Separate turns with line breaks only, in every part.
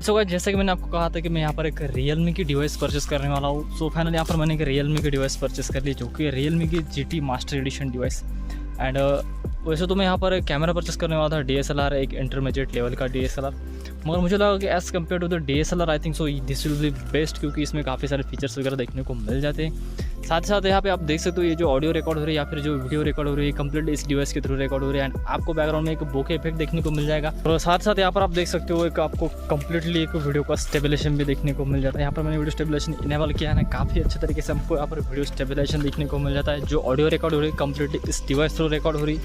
So guys, जैसे कि मैंने आपको कहा था कि मैं यहाँ पर एक Realme की डिवाइस परचेस करने वाला हूँ। सो फाइनली यहाँ पर मैंने एक Realme की डिवाइस परचेस कर ली, जो कि Realme की GT master addition device. And वैसे तो मैं यहाँ पर एक कैमरा परचेस करने वाला था, DSLR, एक इंटरमीडिएट लेवल का DSLR। मगर मुझे लगा कि as compare to the DSLR I think so this will be best, क्योंकि इसमें काफ़ी सारे फीचर्स वगैरह देखने को मिल जाते हैं। साथ ही साथ यहाँ पे आप देख सकते हो ये जो ऑडियो रिकॉर्ड हो रही है या फिर जो वीडियो रिकॉर्ड हो रही है, कंप्लीट इस डिवाइस के थ्रू रिकॉर्ड हो रही है। एंड आपको बैकग्राउंड में एक बोके इफेक्ट देखने को मिल जाएगा। और साथ साथ यहाँ पर आप देख सकते हो एक आपको कंप्लीटली एक वीडियो का स्टेबलाइजेशन भी देखने को मिल जाता है। यहाँ पर मैंने वीडियो स्टेबलाइजेशन इनेबल किया है ना, काफ़ी अच्छे तरीके से हमको यहाँ पर वीडियो स्टेबलाइजेशन देखने को मिल जाता है। जो ऑडियो रिकॉर्ड हो रही है कंप्लीटली इस डिवाइस थ्रू रिकॉर्ड हो रही।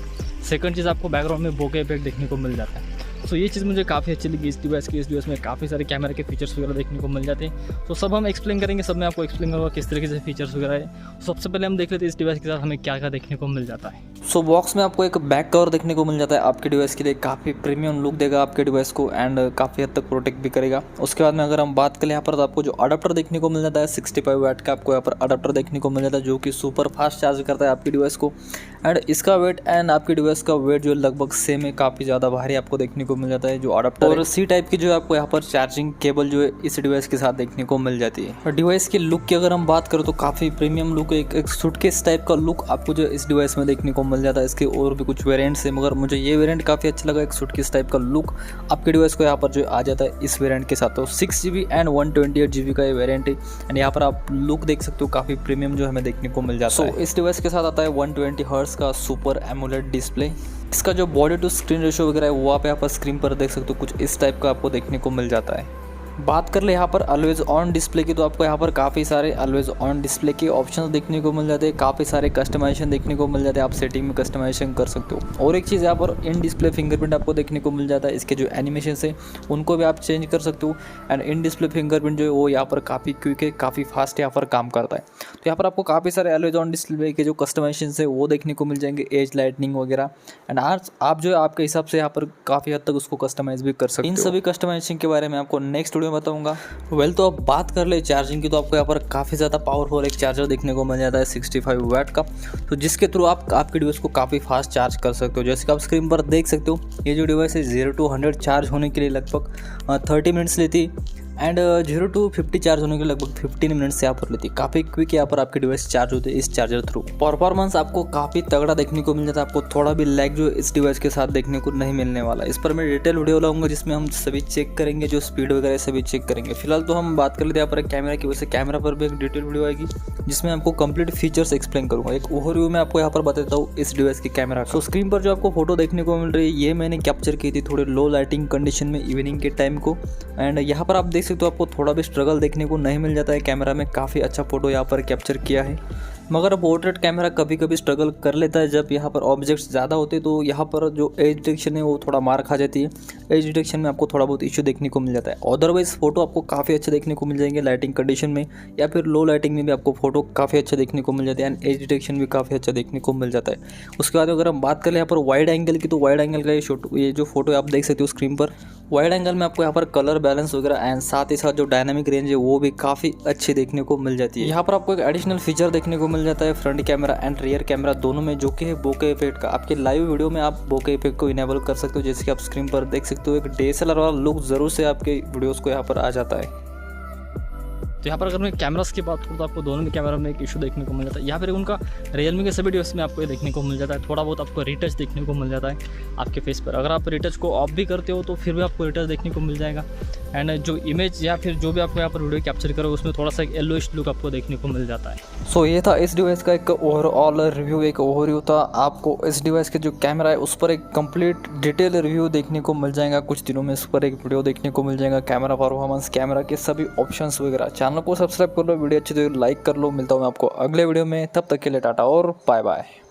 सेकंड चीज़, आपको बैकग्राउंड में बोके इफेक्ट देखने को मिल जाता है। सो ये चीज़ मुझे काफ़ी अच्छी लगी इस डिवाइस में काफ़ी सारे कैमरे के फीचर्स वगैरह देखने को मिल जाते हैं। तो सब हम एक्सप्लेन करेंगे, सब मैं आपको एक्सप्लेन करूँगा किस तरीके से फीचर्स वगैरह है। सबसे पहले हम देख लेते हैं इस डिवाइस के साथ हमें क्या क्या देखने को मिल जाता है।
सो बॉक्स में आपको एक बैक कवर देखने को मिल जाता है आपके डिवाइस के लिए, काफ़ी प्रीमियम लुक देगा आपके डिवाइस को एंड काफ़ी हद तक प्रोटेक्ट भी करेगा। उसके बाद में अगर हम बात करें यहाँ पर, तो आपको जो अडाप्टर देखने को मिल जाता है 65 वाट का आपको यहाँ पर अडाप्टर देखने को मिल जाता है, जो कि सुपर फास्ट चार्ज करता है आपकी डिवाइस को। एंड इसका वेट एंड आपकी डिवाइस का वेट जो लगभग सेम है, काफ़ी ज़्यादा भारी आपको देखने को मिल जाता है जो अडाप्टर। और सी टाइप की जो आपको यहाँ पर चार्जिंग केबल जो है इस डिवाइस के साथ देखने को मिल जाती है। और डिवाइस की लुक की अगर हम बात करें तो काफ़ी प्रीमियम लुक, एक सूटकेस टाइप का लुक आपको जो इस डिवाइस में देखने को मिल जाता है। इसके और भी कुछ वेरिएंट्स है, मगर मुझे ये वेरिएंट काफ़ी अच्छा लगा, एक सूटकेस टाइप का लुक आपके डिवाइस को यहाँ पर जो आ जाता है इस वेरिएंट के साथ। तो 6GB एंड 128GB का ये वेरिएंट है। एंड यहाँ पर आप लुक देख सकते हो, काफ़ी प्रीमियम जो हमें देखने को मिल जाता है। इस डिवाइस के साथ आता है 120 हर्ट्ज का सुपर एमोलेड डिस्प्ले। इसका जो बॉडी टू स्क्रीन रेशियो वगैरह है वो आप यहाँ पर स्क्रीन पर देख सकते हो, कुछ इस टाइप का आपको देखने को मिल जाता है। बात कर ले यहाँ पर ऑलवेज ऑन डिस्प्ले की, तो आपको यहाँ पर काफ़ी सारे ऑलवेज ऑन डिस्प्ले के ऑप्शंस देखने को मिल जाते हैं, काफ़ी सारे कस्टमाइजेशन देखने को मिल जाते हैं, आप सेटिंग में कस्टमाइजेशन कर सकते हो। और एक चीज़ यहाँ पर इन डिस्प्ले फिंगरप्रिंट आपको देखने को मिल जाता है, इसके जो एनिमेशन है उनको भी आप चेंज कर सकते हो। एंड इन डिस्प्ले फिंगरप्रिंट जो है वो यहाँ पर काफ़ी क्विक है, काफ़ी फास्ट यहाँ पर काम करता है। तो यहाँ पर आपको काफ़ी सारे ऑलवेज ऑन डिस्प्ले के जो कस्टमाइजेशन है वो देखने को मिल जाएंगे, एज लाइटनिंग वगैरह। एंड आज आप जो है आपके हिसाब से यहाँ पर काफ़ी हद तक उसको कस्टमाइज भी कर सकते हो। इन सभी कस्टमाइजेशन के बारे में आपको नेक्स्ट वीडियो में बताऊँगा। तो अब बात कर ले चार्जिंग की, तो आपको यहाँ पर काफ़ी ज़्यादा पावरफुल एक चार्जर देखने को मिल जाता है 65 वाट का, तो जिसके थ्रू आप आपके डिवाइस को काफ़ी फास्ट चार्ज कर सकते हो। जैसे कि आप स्क्रीन पर देख सकते हो, ये जो डिवाइस है 0 to 100 चार्ज होने के लिए लगभग 30 मिनट्स लेती एंड 0 to 50 चार्ज होने के लगभग 15 मिनट से यहाँ पर लेती है। काफ़ी क्विक यहाँ पर आपके डिवाइस चार्ज होते हैं इस चार्जर थ्रू। परफॉर्मेंस आपको काफ़ी तगड़ा देखने को मिल जाता है, आपको थोड़ा भी लैग जो इस डिवाइस के साथ देखने को नहीं मिलने वाला। इस पर मैं डिटेल वीडियो लाऊंगा जिसमें हम सभी चेक करेंगे, जो स्पीड वगैरह सभी चेक करेंगे। फिलहाल तो हम बात कर लेते हैं यहाँ पर कैमरा की, वैसे कैमरा पर भी एक डिटेल वीडियो आएगी जिसमें आपको कंप्लीट फीचर्स एक्सप्लेन करूँगा। एक ओवरव्यू में आपको यहाँ पर बताता हूँ इस डिवाइस की कैमरा। तो स्क्रीन पर जो आपको फोटो देखने को मिल रही है ये मैंने कैप्चर की थी थोड़े लो लाइटिंग कंडीशन में इवनिंग के टाइम को। एंड यहाँ पर आप देख सकते हो आपको थोड़ा स्ट्रगल देखने को नहीं मिल जाता है, कैमरा में काफ़ी अच्छा फोटो यहाँ पर कैप्चर किया है। मगर पोर्ट्रेट कैमरा कभी कभी स्ट्रगल कर लेता है, जब यहाँ पर ऑब्जेक्ट्स ज़्यादा होते हैं तो यहाँ पर जो एज डिटेक्शन है वो थोड़ा मार खा जाती है। एज डिटेक्शन में आपको थोड़ा बहुत इशू देखने को मिल जाता है। अदरवाइज फोटो आपको काफ़ी अच्छे देखने को मिल जाएंगे लाइटिंग कंडीशन में, या फिर लो लाइटिंग में भी आपको फोटो काफ़ी अच्छा देखने को मिल जाता है। एंड एज डिटेक्शन भी काफ़ी अच्छा देखने को मिल जाता है। उसके बाद अगर हम बात करें यहाँ पर वाइड एंगल की, तो वाइड एंगल का ये जो फोटो आप देख सकते हो स्क्रीन पर, वाइड एंगल में आपको यहाँ पर कलर बैलेंस वगैरह एंड साथ ही साथ जो डायनामिक रेंज है वो भी काफ़ी अच्छी देखने को मिल जाती है। यहाँ पर आपको एक एडिशनल फीचर देखने को मिल जाता है front camera and rear camera दोनों में, जो कि है बोके इफेक्ट का। आपके लाइव वीडियो में आप बोके इफेक्ट को इनेबल कर सकते हो, जैसे कि आप स्क्रीन पर देख सकते हो। एक DSLR वाला लुक ज़रूर से आपके वीडियोस को यहाँ पर आ जाता है।
तो यहाँ पर अगर मैं कैमरास की बात करूँ तो आपको दोनों में कैमरा में एक इशू देखने को मिल जाता है। यहाँ पर उनका Realme के सभी डिवाइस में आपको ये देखने को मिल जाता है, थोड़ा बहुत आपको रिटच देखने को मिल जाता है आपके फेस पर। अगर आप रिटच को ऑफ भी करते हो तो फिर भी आपको रिटच देखने को मिल जाएगा। एंड जो इमेज या फिर जो भी आपको यहाँ पर वीडियो कैप्चर करो उसमें थोड़ा सा एक येलोइश लुक आपको देखने को मिल जाता है।
सो ये था इस डिवाइस का एक ओवरऑल रिव्यू, एक ओवरव्यू था। आपको इस डिवाइस के जो कैमरा है उस पर एक कंप्लीट डिटेल रिव्यू देखने को मिल जाएगा। कुछ दिनों में इस पर एक वीडियो देखने को मिल जाएगा, कैमरा परफॉर्मेंस, कैमरा के सभी ऑप्शंस वगैरह। चैनल को सब्सक्राइब कर लो, वीडियो अच्छी तो लाइक कर लो। मिलता हूँ मैं आपको अगले वीडियो में, तब तक के लिए टाटा और बाय बाय।